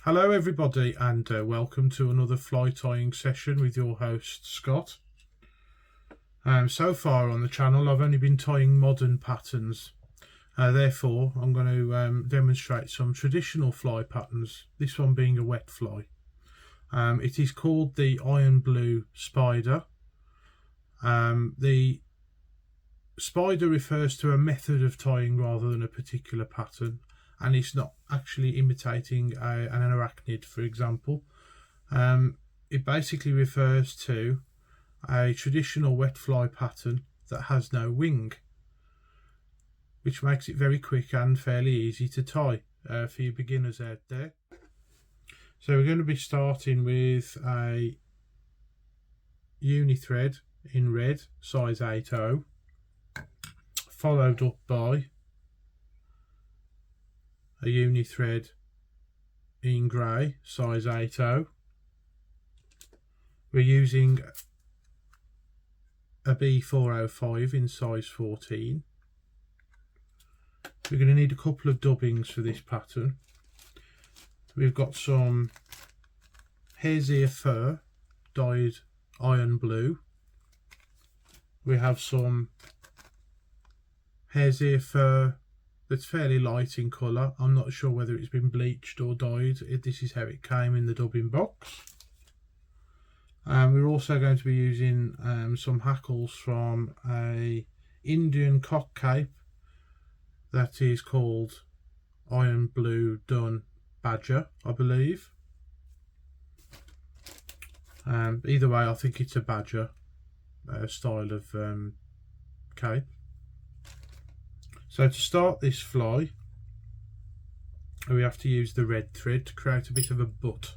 Hello everybody, and welcome to another fly tying session with your host Scott. So far on the channel I've only been tying modern patterns, therefore I'm going to demonstrate some traditional fly patterns, this one being a wet fly. It is called the iron blue spider. The spider refers to a method of tying rather than a particular pattern, and it's not actually imitating an arachnid, for example. It basically refers to a traditional wet fly pattern that has no wing, which makes it very quick and fairly easy to tie for you beginners out there. So we're going to be starting with a uni thread in red, size 8/0, followed up by a uni thread in grey, size 8/0. We're using a B405 in size 14. We're going to need a couple of dubbings for this pattern. We've got some hare's ear fur dyed iron blue. We have some hare's ear fur that's fairly light in colour. I'm not sure whether it's been bleached or dyed. This is how it came in the dubbing box. We're also going to be using some hackles from a Indian cock cape that is called iron blue dun badger, I believe. Either way, I think it's a badger style of cape. So to start this fly, we have to use the red thread to create a bit of a butt.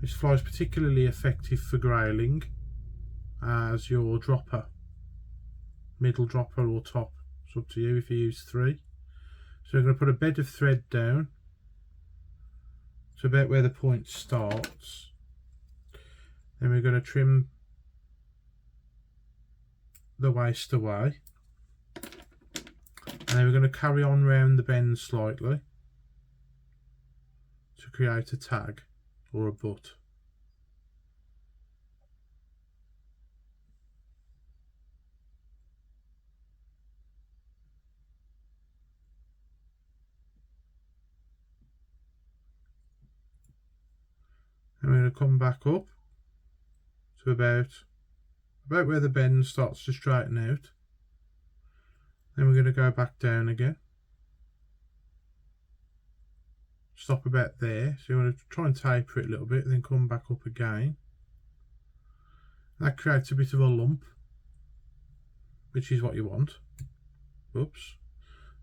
This fly is particularly effective for grayling as your dropper, middle dropper or top. It's up to you if you use 3. So we're going to put a bed of thread down to about where the point starts. Then we're going to trim the waist away, and then we're going to carry on round the bend slightly to create a tag or a butt. And we're going to come back up to about where the bend starts to straighten out. Then we're going to go back down again. Stop about there. So you want to try and taper it a little bit, then come back up again. That creates a bit of a lump, which is what you want. Oops,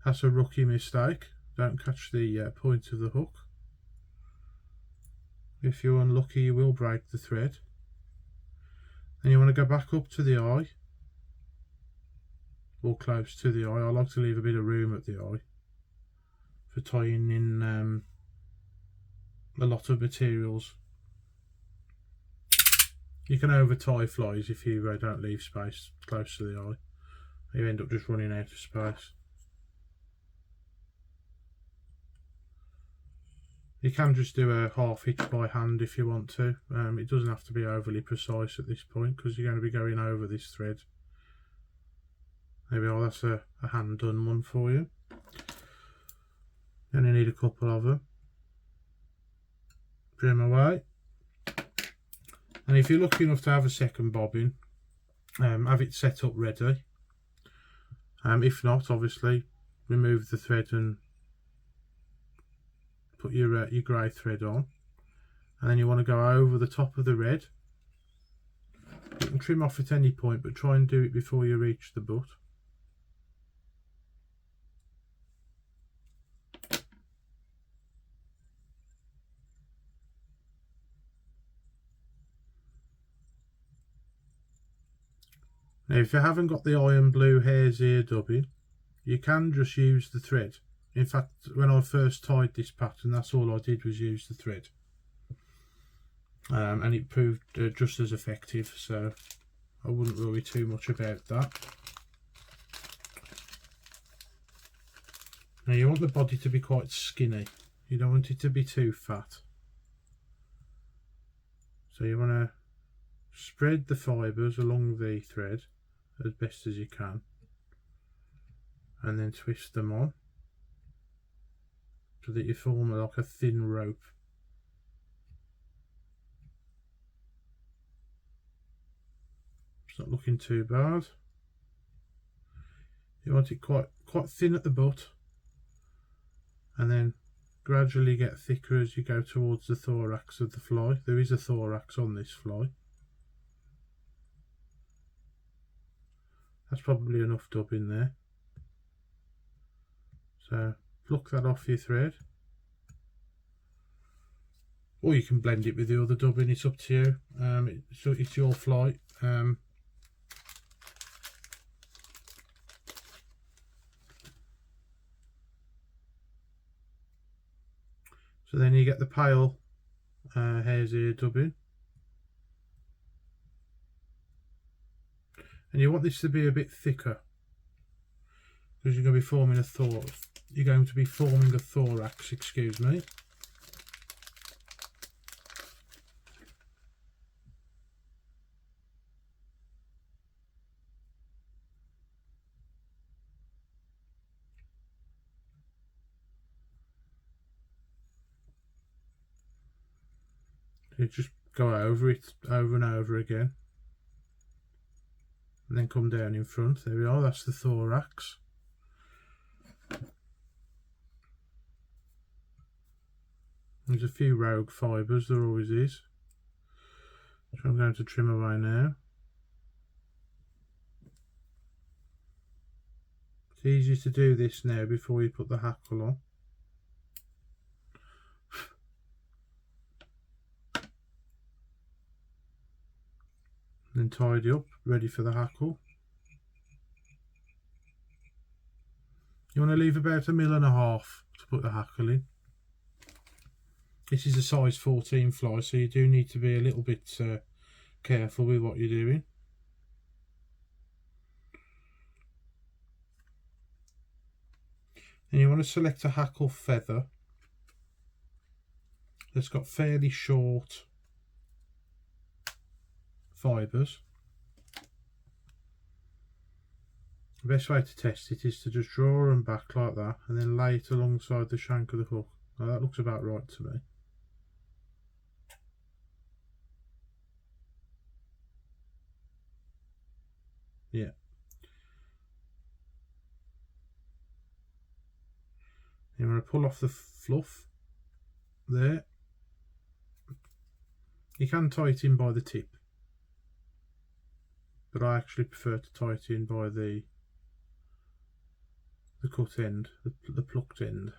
that's a rookie mistake. Don't catch the point of the hook. If you're unlucky, you will break the thread. And you want to go back up to the eye, or close to the eye. I like to leave a bit of room at the eye for tying in a lot of materials. You can over tie flies if you don't leave space close to the eye. You end up just running out of space. You can just do a half hitch by hand if you want to. It doesn't have to be overly precise at this point because you're going to be going over this thread. There we are, that's a hand done one for you. Then you need a couple of them. Trim away. And if you're lucky enough to have a second bobbin, have it set up ready. If not, obviously remove the thread and put your grey thread on, and then you want to go over the top of the red. You can trim off at any point, but try and do it before you reach the butt. Now if you haven't got the iron blue hare's ear dubbing, you can just use the thread. In fact, when I first tied this pattern, that's all I did was use the thread. And it proved just as effective, so I wouldn't worry too much about that. Now you want the body to be quite skinny, You don't want it to be too fat. So you want to spread the fibres along the thread as best as you can, and then twist them on so that you form like a thin rope. It's not looking too bad. You want it quite thin at the butt, and then gradually get thicker as you go towards the thorax of the fly. There is a thorax on this fly. That's probably enough dubbing there. So pluck that off your thread, or you can blend it with the other dubbing. It's up to you. It's your fly. So then you get the pale hare's ear dubbing, and you want this to be a bit thicker because you're going to be forming a thorax, excuse me. You just go over it over and over again, and then come down in front. There we are, that's the thorax. There's a few rogue fibres, there always is, which I'm going to trim away now. It's easy to do this now before you put the hackle on. Then tidy up, ready for the hackle. You want to leave about 1.5 mils to put the hackle in. This is a size 14 fly, so you do need to be a little bit careful with what you're doing. And you want to select a hackle feather that's got fairly short fibres. The best way to test it is to just draw them back like that and then lay it alongside the shank of the hook. Now that looks about right to me. Yeah. You want to pull off the fluff there. You can tie it in by the tip, but I actually prefer to tie it in by the cut end, the plucked end.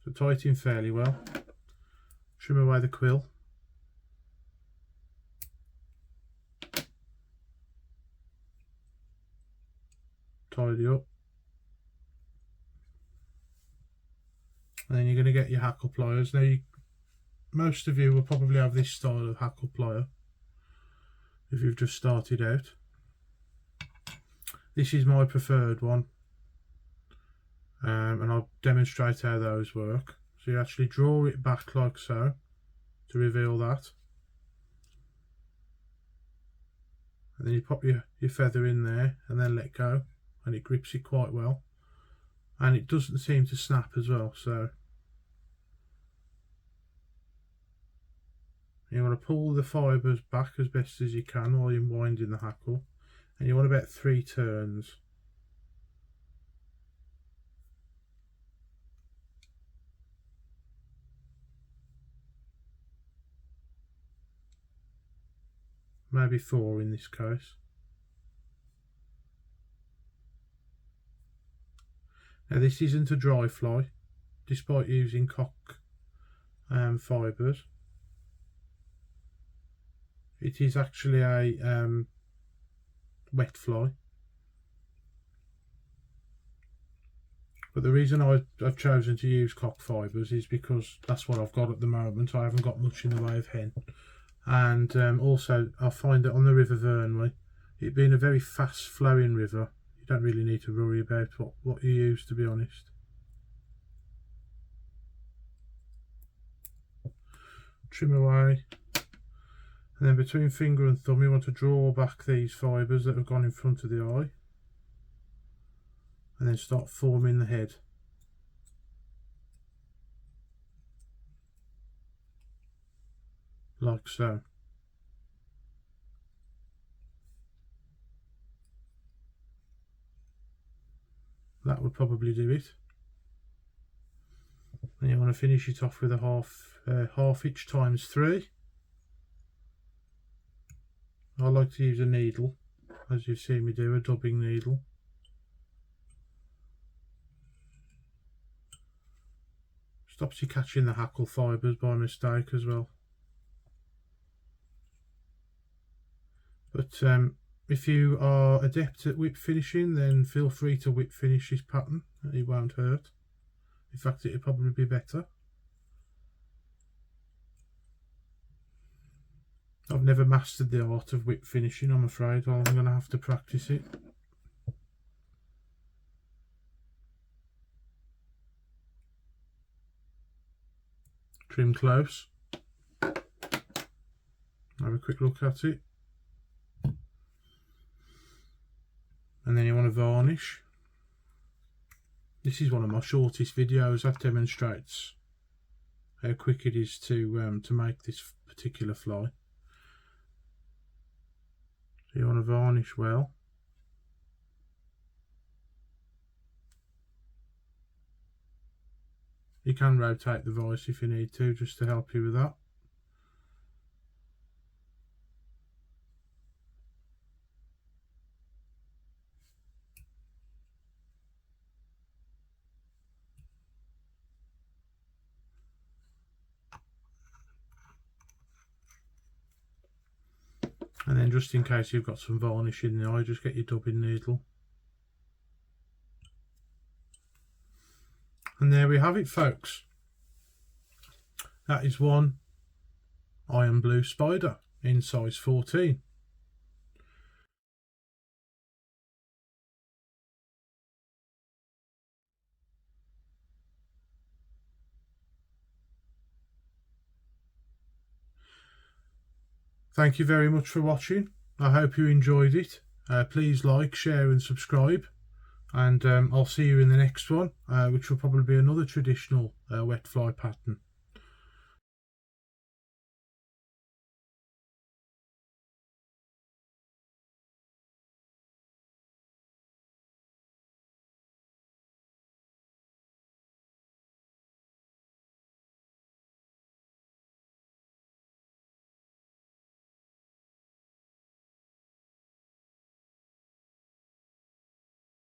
So tie it in fairly well. Trim away the quill. Tidy up. And then you're going to get your hackle pliers. Now, most of you will probably have this style of hackle plier if you've just started out. This is my preferred one, and I'll demonstrate how those work. So you actually draw it back like so to reveal that, and then you pop your feather in there and then let go, and it grips it quite well, and it doesn't seem to snap as well. So you want to pull the fibres back as best as you can while you're winding the hackle, and you want about 3 turns. Maybe 4 in this case. Now this isn't a dry fly, despite using cock fibres. It is actually a wet fly. But the reason I've chosen to use cock fibres is because that's what I've got at the moment. I haven't got much in the way of hen. And also I find that on the River Vernley, it being a very fast flowing river, you don't really need to worry about what you use, to be honest. trim away, and then between finger and thumb you want to draw back these fibres that have gone in front of the eye, and then start forming the head. Like so. That would probably do it. And you want to finish it off with a half inch times 3. I like to use a needle, as you've seen me do, a dubbing needle. Stops you catching the hackle fibres by mistake as well. But if you are adept at whip finishing, then feel free to whip finish this pattern. It won't hurt. In fact, it'll probably be better. I've never mastered the art of whip finishing, I'm afraid. I'm going to have to practice it. Trim close. Have a quick look at it. And then you want to varnish. This is one of my shortest videos that demonstrates how quick it is to make this particular fly. So you want to varnish well. You can rotate the vise if you need to, just to help you with that. And then just in case you've got some varnish in the eye, just get your dubbing needle. And there we have it, folks. That is one iron blue spider in size 14. Thank you very much for watching. I hope you enjoyed it. Please like, share and subscribe. And I'll see you in the next one, which will probably be another traditional wet fly pattern.